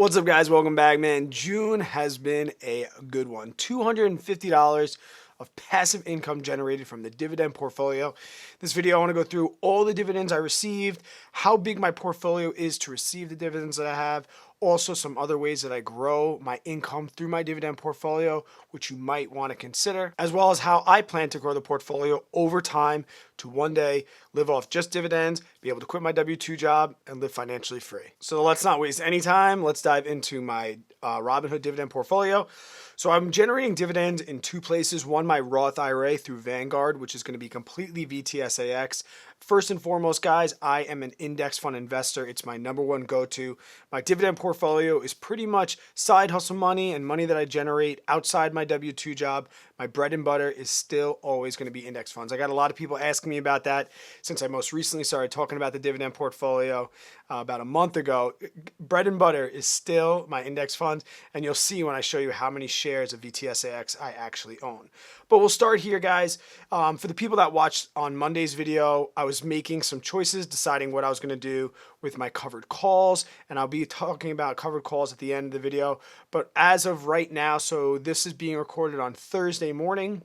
What's up, guys? Welcome back, man. June has been a good one. $250 of passive income generated from the dividend portfolio. This video, I want to go through all the dividends I received, how big my portfolio is to receive the dividends that I have, also some other ways that I grow my income through my dividend portfolio, which you might want to consider, as well as how I plan to grow the portfolio over time to one day live off just dividends, be able to quit my W-2 job, and live financially free. So let's not waste any time. Let's dive into my Robinhood dividend portfolio. So I'm generating dividends in two places. One, my Roth Ira through Vanguard, which is going to be completely VTSAX. First and foremost, guys, I am an index fund investor. It's my number one go-to. My dividend portfolio is pretty much side hustle money and money that I generate outside my W-2 job. My bread and butter is still always going to be index funds. I got a lot of people asking me about that since I most recently started talking about the dividend portfolio about a month ago. Bread and butter is still my index funds, and you'll see when I show you how many shares of VTSAX I actually own. But we'll start here, guys. For the people that watched on Monday's video, I was making some choices, deciding what I was going to do with my covered calls, and I'll be talking about covered calls at the end of the video. But as of right now, so this is being recorded on Thursday morning,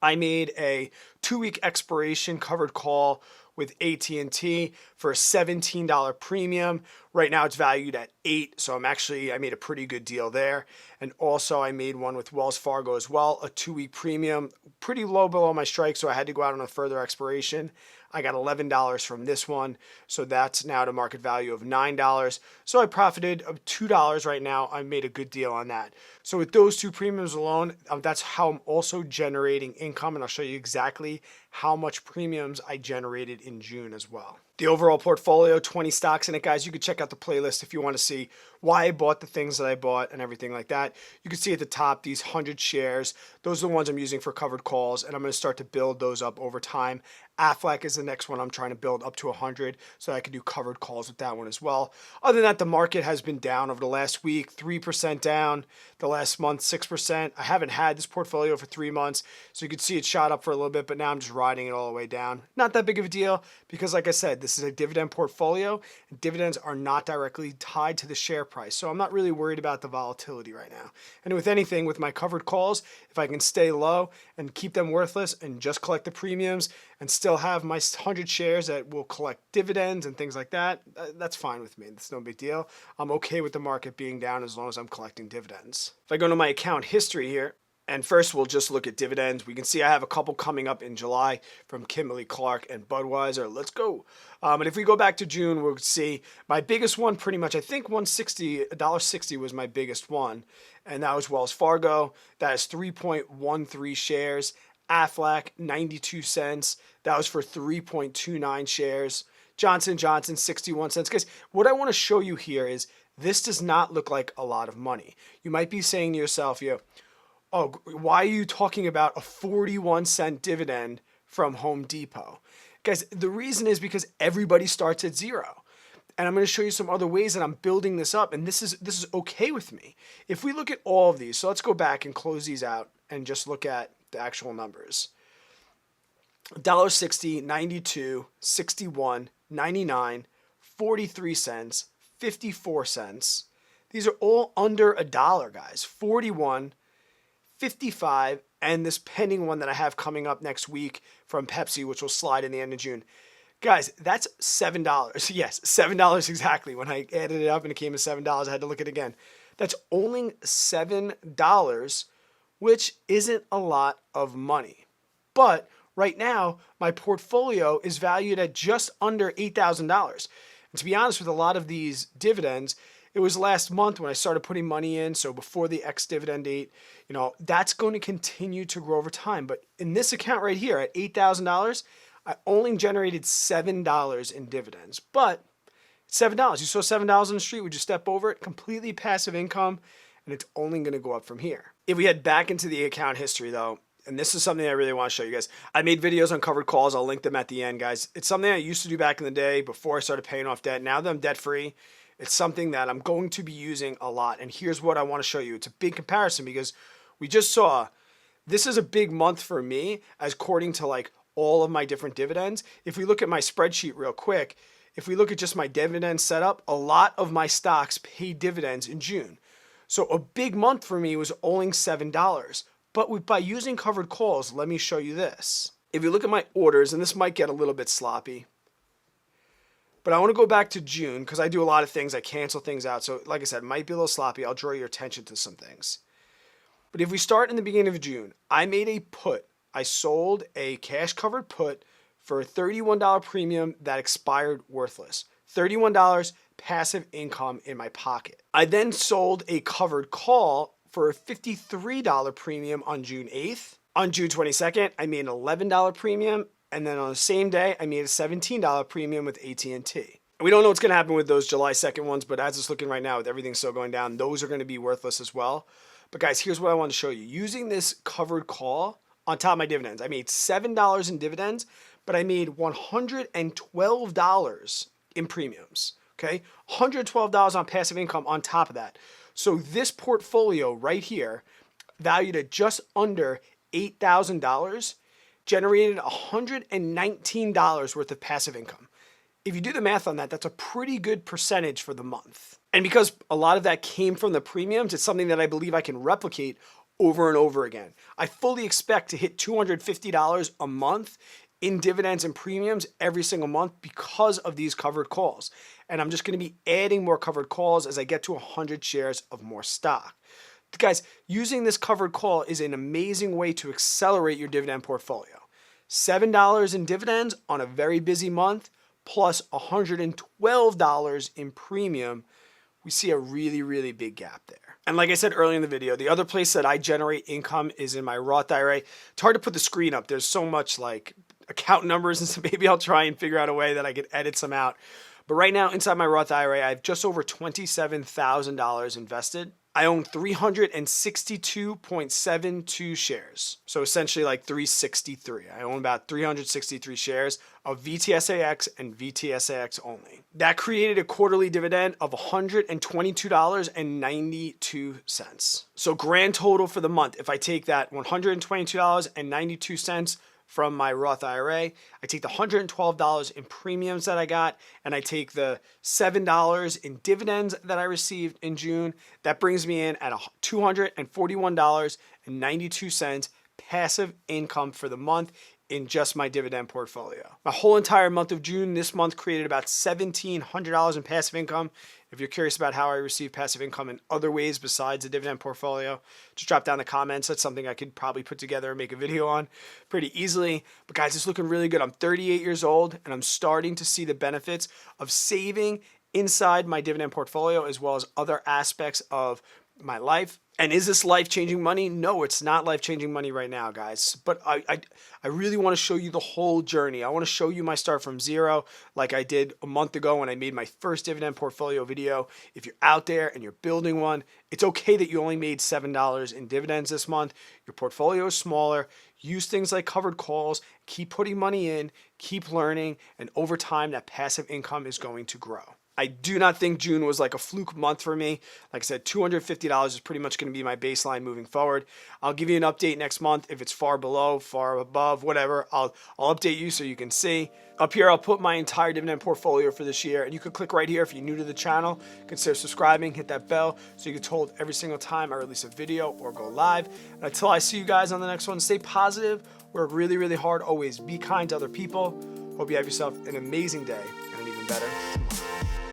I made a 2-week expiration covered call with AT&T for a $17 premium. Right now it's valued at $8, so I made a pretty good deal there. And also I made one with Wells Fargo as well, a 2-week premium, pretty low below my strike, so I had to go out on a further expiration. I got $11 from this one, so that's now at a market value of $9. So I profited of $2 right now. I made a good deal on that. So with those two premiums alone, that's how I'm also generating income, and I'll show you exactly how much premiums I generated in June as well. The overall portfolio, 20 stocks in it, guys. You can check out the playlist if you want to see why I bought the things that I bought and everything like that. You can see at the top these 100 shares. Those are the ones I'm using for covered calls, and I'm going to start to build those up over time. Aflac is the next one I'm trying to build up to 100 so I can do covered calls with that one as well. Other than that, the market has been down over the last week, 3% down. The last month, 6%. I haven't had this portfolio for 3 months, so you can see it shot up for a little bit, but now I'm just riding it all the way down. Not that big of a deal because, like I said, this is a dividend portfolio, and dividends are not directly tied to the share price, so I'm not really worried about the volatility right now. And with anything, with my covered calls, if I can stay low and keep them worthless and just collect the premiums and still have my 100 shares that will collect dividends and things like that, that's fine with me. It's no big deal. I'm okay with the market being down as long as I'm collecting dividends. If I go to my account history here, and first we'll just look at dividends. We can see I have a couple coming up in July from Kimberly-Clark and Budweiser. Let's go. And if we go back to June, we'll see my biggest one pretty much, I think $1.60 was my biggest one. And that was Wells Fargo. That is 3.13 shares. Aflac, 92 cents. That was for 3.29 shares. Johnson & Johnson, 61 cents. Guys, what I want to show you here is this does not look like a lot of money. You might be saying to yourself, oh, why are you talking about a 41-cent dividend from Home Depot? Guys, the reason is because everybody starts at zero. And I'm going to show you some other ways that I'm building this up, and this is okay with me. If we look at all of these, so let's go back and close these out and just look at the actual numbers. $1.60, 92, 61, 99, 43 cents, 54 cents. These are all under $1, guys. 41, 55, and this pending one that I have coming up next week from Pepsi, which will slide in the end of June. Guys, that's $7. Yes, $7 exactly. When I added it up and it came to $7, I had to look at it again. That's only $7, which isn't a lot of money. But right now, my portfolio is valued at just under $8,000. And to be honest, with a lot of these dividends, it was last month when I started putting money in, so before the ex-dividend date, that's going to continue to grow over time. But in this account right here at $8,000, I only generated $7 in dividends. But $7, you saw $7 on the street, would you step over it? Completely passive income, and it's only going to go up from here. If we head back into the account history though, and this is something I really want to show you guys. I made videos on covered calls. I'll link them at the end, guys. It's something I used to do back in the day before I started paying off debt. Now that I'm debt-free, it's something that I'm going to be using a lot. And here's what I want to show you. It's a big comparison because we just saw this is a big month for me as according to like all of my different dividends. If we look at my spreadsheet real quick, if we look at just my dividend setup, a lot of my stocks paid dividends in June. So a big month for me was only $7. But by using covered calls, let me show you this. If you look at my orders, and this might get a little bit sloppy, but I want to go back to June because I do a lot of things. I cancel things out. So like I said, it might be a little sloppy. I'll draw your attention to some things. But if we start in the beginning of June, I made a put. I sold a cash covered put for a $31 premium that expired worthless. $31 passive income in my pocket. I then sold a covered call for a $53 premium on June 8th. On June 22nd, I made an $11 premium. And then on the same day, I made a $17 premium with AT&T. We don't know what's going to happen with those July 2nd ones, but as it's looking right now with everything still going down, those are going to be worthless as well. But guys, here's what I want to show you. Using this covered call on top of my dividends, I made $7 in dividends, but I made $112 in premiums. Okay, $112 on passive income on top of that. So this portfolio right here, valued at just under $8,000, generated $119 worth of passive income. If you do the math on that, that's a pretty good percentage for the month. And because a lot of that came from the premiums, it's something that I believe I can replicate over and over again. I fully expect to hit $250 a month in dividends and premiums every single month because of these covered calls. And I'm just going to be adding more covered calls as I get to 100 shares of more stock. Guys, using this covered call is an amazing way to accelerate your dividend portfolio. $7 in dividends on a very busy month, plus $112 in premium. We see a really, really big gap there. And like I said earlier in the video, the other place that I generate income is in my Roth IRA. It's hard to put the screen up. There's so much like account numbers, and so maybe I'll try and figure out a way that I could edit some out. But right now, inside my Roth IRA, I have just over $27,000 invested. I own 362.72 shares. So essentially like 363. I own about 363 shares of VTSAX and VTSAX only. That created a quarterly dividend of $122.92. So grand total for the month, if I take that $122.92 from my Roth IRA, I take the $112 in premiums that I got, and I take the $7 in dividends that I received in June. That brings me in at $241.92 passive income for the month in just my dividend portfolio. My whole entire month of June, this month created about $1,700 in passive income. If you're curious about how I receive passive income in other ways besides the dividend portfolio, just drop down in the comments. That's something I could probably put together and make a video on pretty easily. But guys, it's looking really good. I'm 38 years old and I'm starting to see the benefits of saving inside my dividend portfolio as well as other aspects of my life. And is this life-changing money? No, it's not life-changing money right now, guys. But I really want to show you the whole journey. I want to show you my start from zero like I did a month ago when I made my first dividend portfolio video. If you're out there and you're building one, it's okay that you only made $7 in dividends this month. Your portfolio is smaller. Use things like covered calls. Keep putting money in. Keep learning. And over time, that passive income is going to grow. I do not think June was like a fluke month for me. Like I said, $250 is pretty much going to be my baseline moving forward. I'll give you an update next month. If it's far below, far above, whatever, I'll update you so you can see. Up here, I'll put my entire dividend portfolio for this year. And you can click right here if you're new to the channel. Consider subscribing, hit that bell so you get told every single time I release a video or go live. And until I see you guys on the next one, stay positive, work really, really hard, always be kind to other people. Hope you have yourself an amazing day and an even better tomorrow.